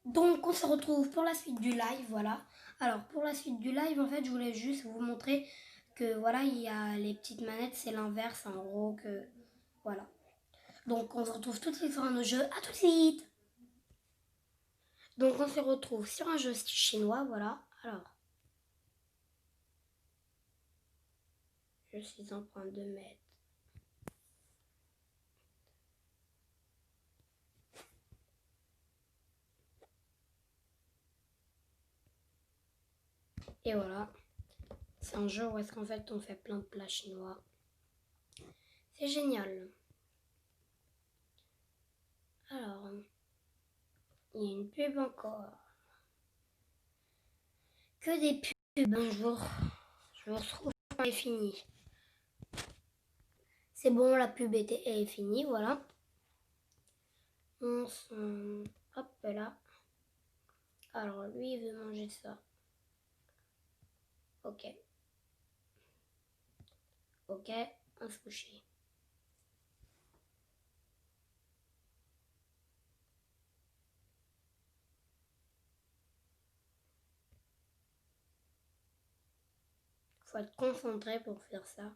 Donc on se retrouve pour la suite du live, voilà. Alors pour la suite du live, en fait, je voulais juste vous montrer que voilà, il y a les petites manettes, c'est l'inverse en gros que voilà. Donc on se retrouve tout de suite sur un autre jeu. À tout de suite. Donc on se retrouve sur un jeu chinois, voilà. Alors je suis en train de mettre. Et voilà. C'est un jeu où est-ce qu'en fait on fait plein de plats chinois. C'est génial. Alors, il y a une pub encore. Que des pubs un jour. Je vous retrouve quand elle est finie. C'est bon, la pub est finie, voilà. On s'en... Hop là. Alors lui, il veut manger ça. Ok. Ok, un sushi. Faut être concentré pour faire ça.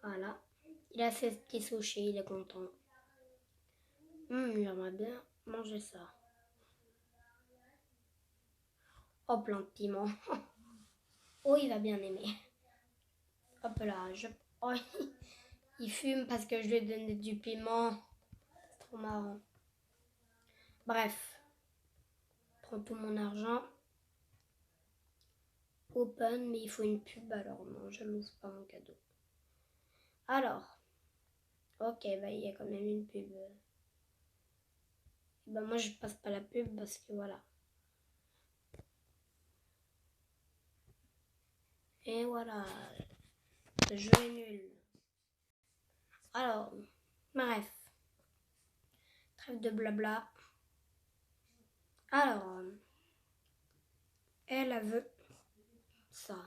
Voilà. Il a fait ce petit sushi, il est content. J'aimerais bien manger ça. Oh, plein de piment. Oh, il va bien aimer. Hop là, oh, il fume parce que je lui ai donné du piment. C'est trop marrant. Bref. Prends tout mon argent. Open, mais il faut une pub, alors non, je n'ouvre pas mon cadeau. Alors. Ok, bah il y a quand même une pub. Bah moi je passe pas la pub parce que voilà. Et voilà. Le jeu est nul. Alors, bref. Trêve de blabla. Alors, elle veut ça.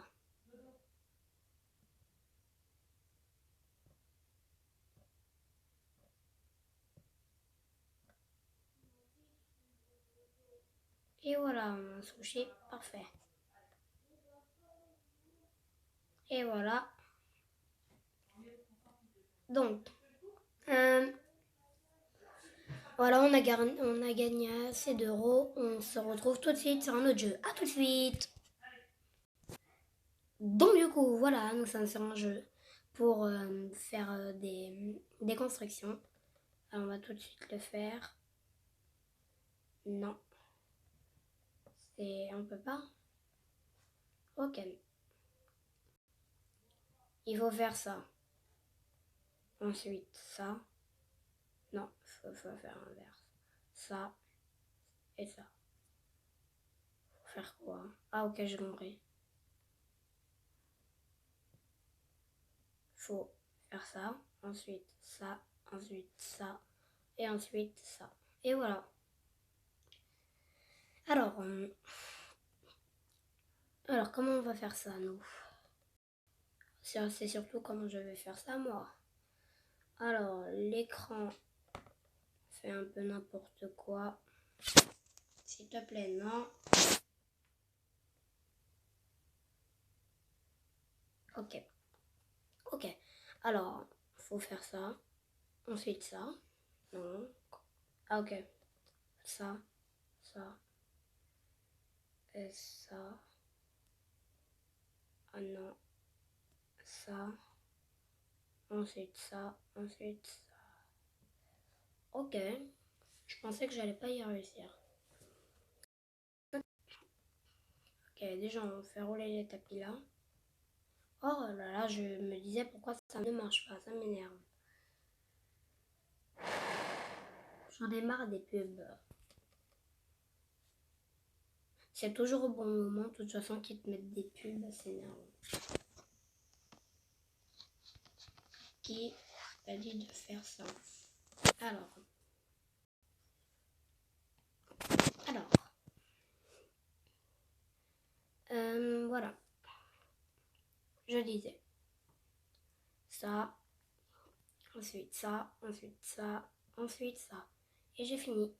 Et voilà, un sushi parfait. Et voilà. Donc, voilà, on a gagné assez d'euros. On se retrouve tout de suite sur un autre jeu. À tout de suite. Donc du coup, voilà, nous sommes sur un jeu pour faire des constructions. Alors on va tout de suite le faire. Non. On peut pas. Ok. Il faut faire ça. Ensuite, ça. Non, faut faire l'inverse. Ça et ça. Faut faire quoi? Ah ok, j'ai compris. Faut faire ça, ensuite ça, ensuite ça, et ensuite ça. Et voilà. Alors comment on va faire ça, nous? C'est surtout comment je vais faire ça, moi. Alors, l'écran fait un peu n'importe quoi. S'il te plaît, non. Ok. Ok. Alors, faut faire ça. Ensuite ça. Non. Ah, ok. Ça. Ça. Et ça. Ah non. Ça. Ensuite ça. Ensuite ça. Ok. Je pensais que j'allais pas y réussir. Ok, déjà on fait rouler les tapis là. Oh là là, je me disais pourquoi ça ne marche pas, ça m'énerve. J'en ai marre des pubs. C'est toujours au bon moment, de toute façon, qu'ils te mettent des pubs, c'est énervant. Qui a dit de faire ça? Alors. Voilà. Je disais. ça, ensuite ça, ensuite ça, ensuite ça. Et j'ai fini.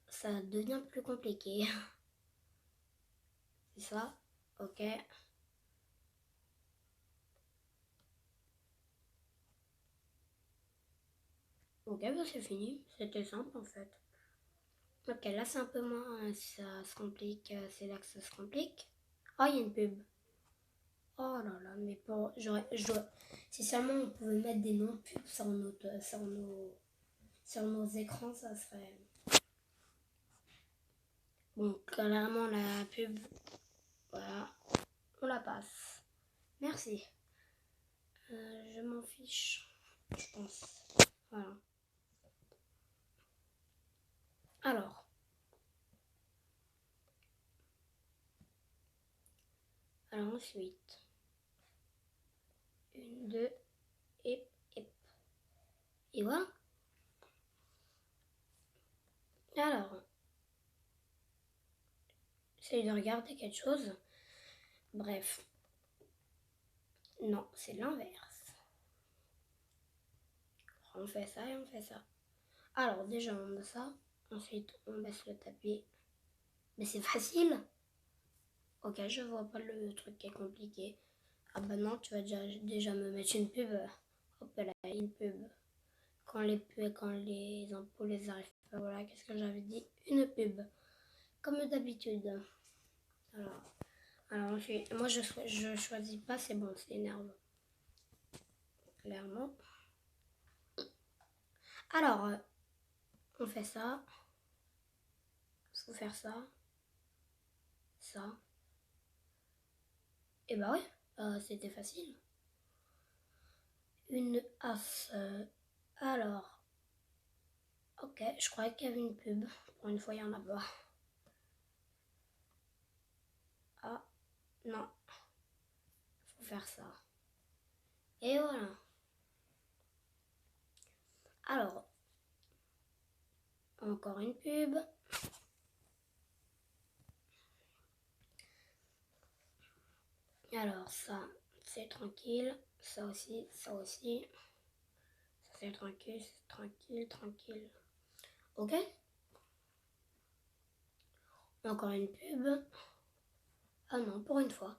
Ça devient plus compliqué. C'est ça, ok. Ok, bah c'est fini. C'était simple en fait. Ok, là c'est un peu moins, ça se complique, c'est là que ça se complique. Oh, il y a une pub. Oh là là, mais pas, si seulement on pouvait mettre des noms de pubs sur nos écrans, ça serait... Bon, clairement la pub, voilà, on la passe. Merci. Je m'en fiche, je pense. Voilà. Alors ensuite, une, deux, et voilà. Alors, j'essaye de regarder quelque chose. Bref, non, c'est l'inverse. On fait ça et on fait ça. Alors, déjà, on met ça. Ensuite, on baisse le tapis. Mais c'est facile. Ok, je vois pas le truc qui est compliqué. Ah bah non, tu vas déjà me mettre une pub. Hop là, une pub. Quand les impôts les arrivent pas, voilà, qu'est-ce que j'avais dit? Une pub. Comme d'habitude. Alors ensuite, moi je choisis pas, c'est bon, c'est énervant. Clairement. Alors, on fait ça. Faut faire ça. Ça. Et bah oui, c'était facile. Une as. Alors, ok, je croyais qu'il y avait une pub. Pour une fois, il y en a pas. Ah, non. Faut faire ça. Et voilà. Alors, encore une pub. Alors, ça, c'est tranquille. Ça aussi, ça aussi. Ça, c'est tranquille, tranquille. Ok? Encore une pub. Ah non, pour une fois.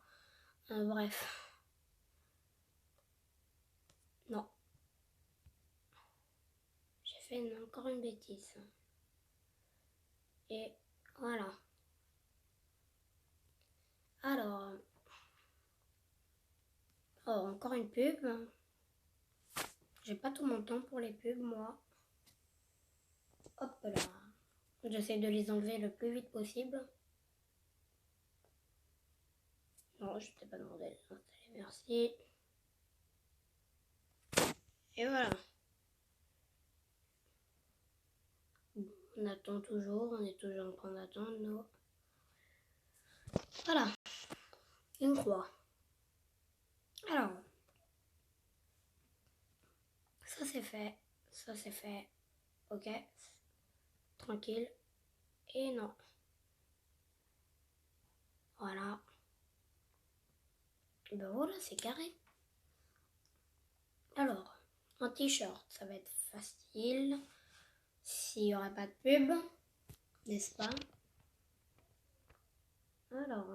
Bref. Non. J'ai fait encore une bêtise. Et voilà. Alors, encore une pub. J'ai pas tout mon temps pour les pubs, moi. Hop là. J'essaie de les enlever le plus vite possible. Non, je t'ai pas demandé de les installer, merci. Et voilà. On attend toujours, on est toujours en train d'attendre, nous. Voilà. Une croix. Alors, ça c'est fait. Ça c'est fait. Ok. Tranquille. Et non. Voilà. Et ben voilà, c'est carré. Alors, un t-shirt, ça va être facile. S'il n'y aurait pas de pub, n'est-ce pas? Alors,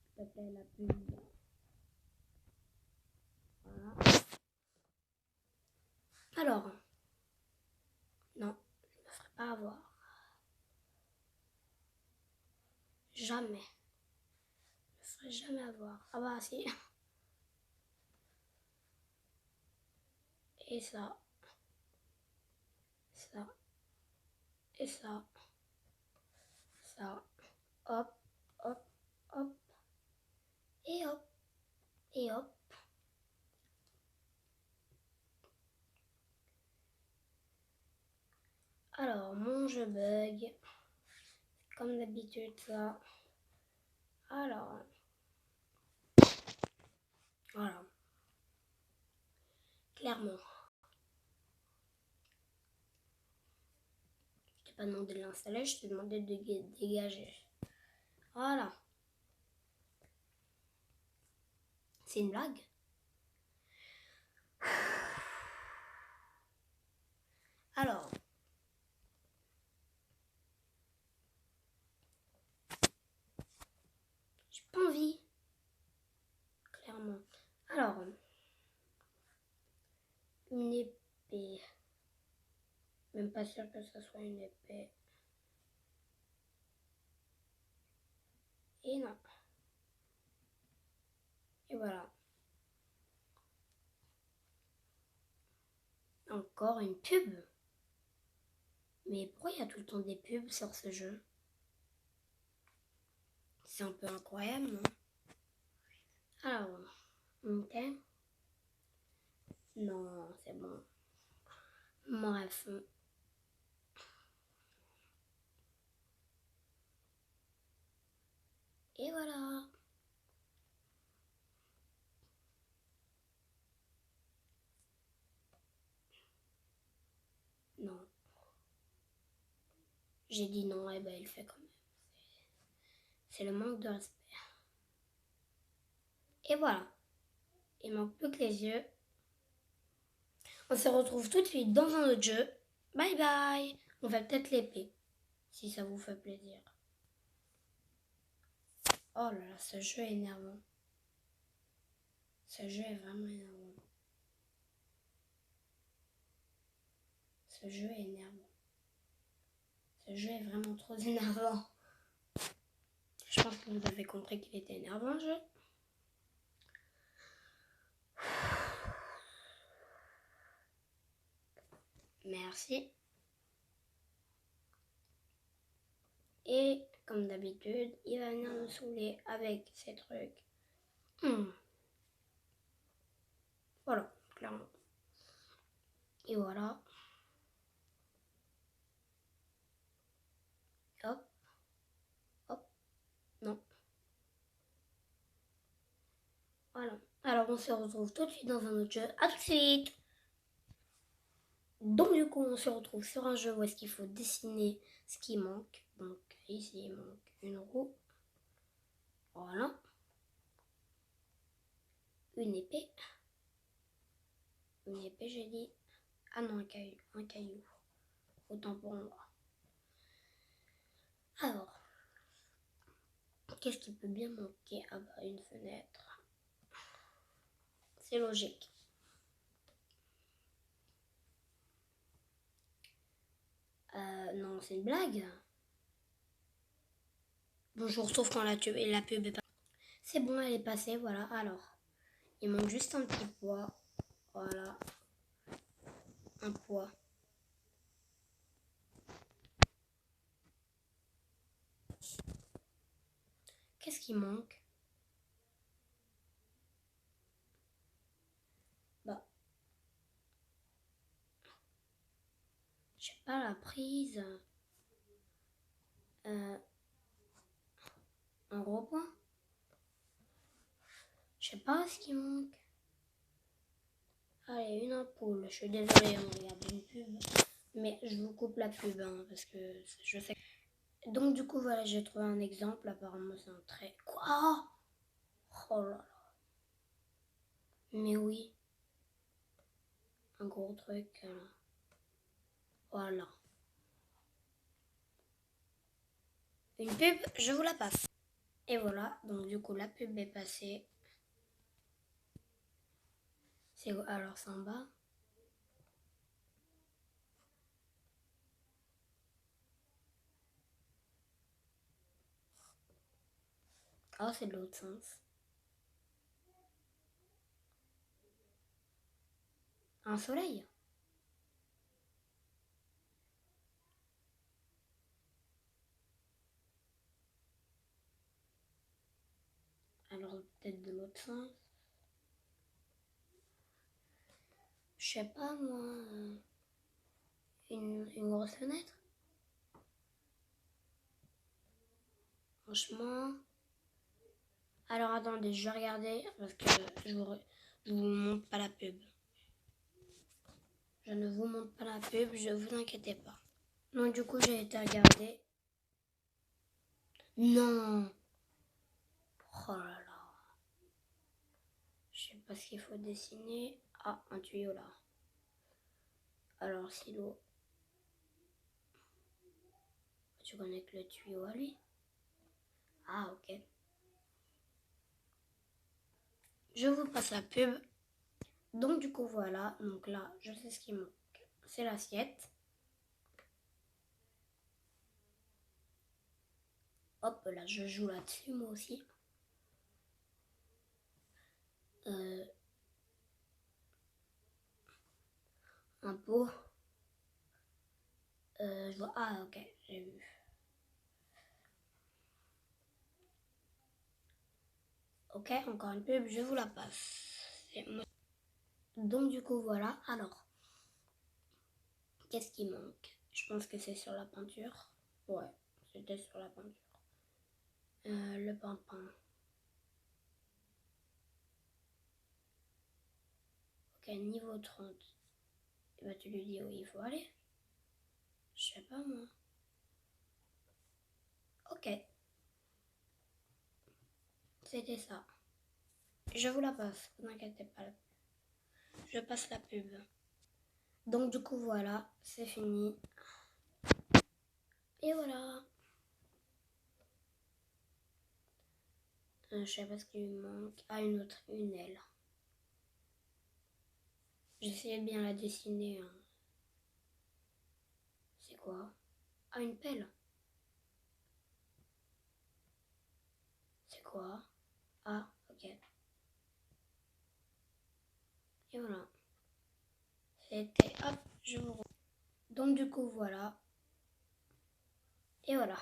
s'il te plaît, la pub. Voilà. Alors, non, je ne me ferai pas avoir. Jamais. Je ne me ferai jamais avoir. Ah bah si. Et ça. Ça. Et ça. Ça. Hop, hop, hop. Et hop. Et hop. Alors, mon jeu bug. Comme d'habitude, ça. Alors. Voilà. Clairement. Je t'ai pas demandé de l'installer, je t'ai demandé de dégager. Voilà. C'est une blague? Alors, j'ai pas envie, clairement. Alors, une épée. Même pas sûr que ce soit une épée. Et non. Et voilà. Encore une pub. Mais pourquoi il y a tout le temps des pubs sur ce jeu? C'est un peu incroyable, non? Alors, ok. Non, c'est bon. Bref. Et voilà. Non. J'ai dit non, et ben il fait quand même. C'est le manque de respect. Et voilà. Il manque plus que les yeux. On se retrouve tout de suite dans un autre jeu. Bye bye. On va peut-être l'épée, si ça vous fait plaisir. Oh là là, ce jeu est énervant. Ce jeu est vraiment énervant. Ce jeu est énervant. Ce jeu est vraiment trop énervant. Je pense que vous avez compris qu'il était énervant, le jeu. Merci. Et comme d'habitude, il va venir me saouler avec ces trucs. Voilà, clairement. Et voilà. Hop. Hop. Non. Voilà. Alors on se retrouve tout de suite dans un autre jeu. A tout de suite. Donc du coup on se retrouve sur un jeu où est-ce qu'il faut dessiner ce qui manque. Donc ici il manque une roue. Voilà. Une épée. Une épée j'ai dit. Ah non, un caillou. Un caillou. Autant pour moi. Alors. Qu'est-ce qui peut bien manquer? Ah bah une fenêtre. C'est logique. Non, c'est une blague. Bonjour, sauf quand la pub est passée. C'est bon, elle est passée, voilà. Alors, il manque juste un petit poids. Voilà. Un poids. Qu'est-ce qui manque? Bah. J'ai pas la prise. Un gros point? Je sais pas ce qui manque. Allez, une ampoule. Je suis désolée, on regarde une pub. Mais je vous coupe la pub, hein, parce que je sais. Donc du coup, voilà, j'ai trouvé un exemple. Apparemment, c'est un trait. Quoi? Oh là là. Mais oui. Un gros truc. Voilà. Une pub, je vous la passe. Et voilà, donc du coup, la pub est passée. Alors, c'est en bas. Oh, c'est de l'autre sens. Un soleil. Alors, peut-être de l'autre sens. Je sais pas, moi. Une grosse fenêtre. Franchement. Alors, attendez, je vais regarder parce que je vous montre pas la pub. Je ne vous montre pas la pub, je vous inquiétez pas. Donc, du coup, j'ai été regarder. Non. Oh là là. parce qu'il faut dessiner un tuyau là. Alors si l'eau, tu connectes le tuyau à lui. Ah ok. Je vous passe la pub. Donc du coup voilà, donc là je sais ce qui manque. C'est l'assiette. Hop là, je joue là-dessus moi aussi. Un pot. Je vois. Ah ok, j'ai vu. Ok, encore une pub, je vous la passe. Donc du coup voilà, alors. Qu'est-ce qui manque? Je pense que c'est sur la peinture. Ouais, c'était sur la peinture. Le pimpin. Ok, niveau 30. Et bah tu lui dis où il faut aller. Je sais pas moi. Ok. C'était ça. Je vous la passe, ne vous inquiétez pas. Je passe la pub. Donc du coup voilà, c'est fini. Et voilà. Je sais pas ce qu'il lui manque. Ah, une aile. J'essayais de bien la dessiner. Hein. C'est quoi? Ah, une pelle. C'est quoi? Ah, ok. Et voilà. C'était... Hop, je vous... Donc du coup, voilà. Et voilà.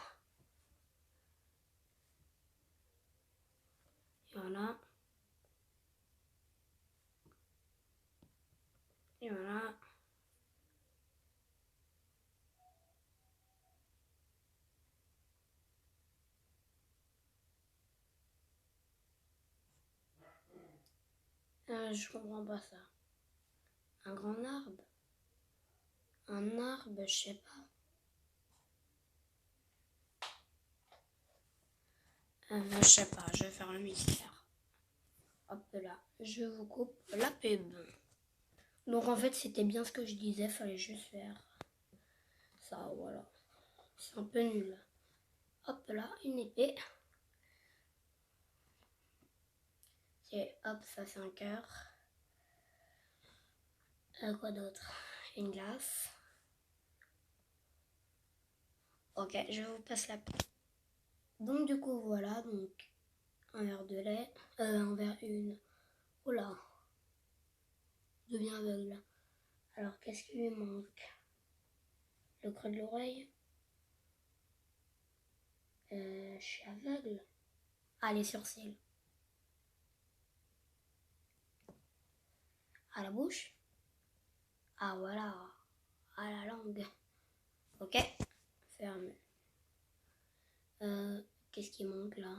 Et voilà. Et voilà. Je comprends pas ça. Un grand arbre? Un arbre, je sais pas. Je sais pas, je vais faire le mystère. Hop là, je vous coupe la pub. Donc en fait, c'était bien ce que je disais, fallait juste faire ça, voilà. C'est un peu nul. Hop là, une épée. C'est hop, ça c'est un cœur. Quoi d'autre? Une glace. Ok, je vous passe la pub. Donc du coup, voilà, donc un verre de lait, un verre une. Oula, je deviens aveugle. Alors, qu'est-ce qui lui manque? Le creux de l'oreille. Je suis aveugle. Ah, les sourcils. À la bouche. Ah, voilà. À la langue. Ok, ferme. Qu'est-ce qui manque là?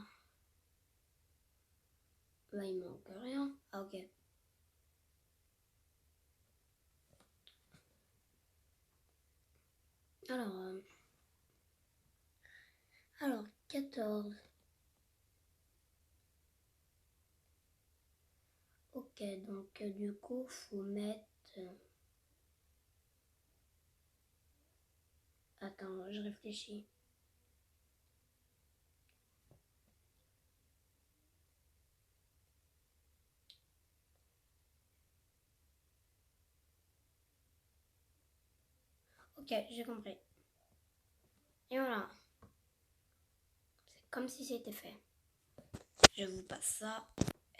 Bah, il manque rien. Ah, ok. Alors 14. Ok, donc du coup, faut mettre... Attends, je réfléchis. Ok, j'ai compris. Et voilà. C'est comme si c'était fait. Je vous passe ça.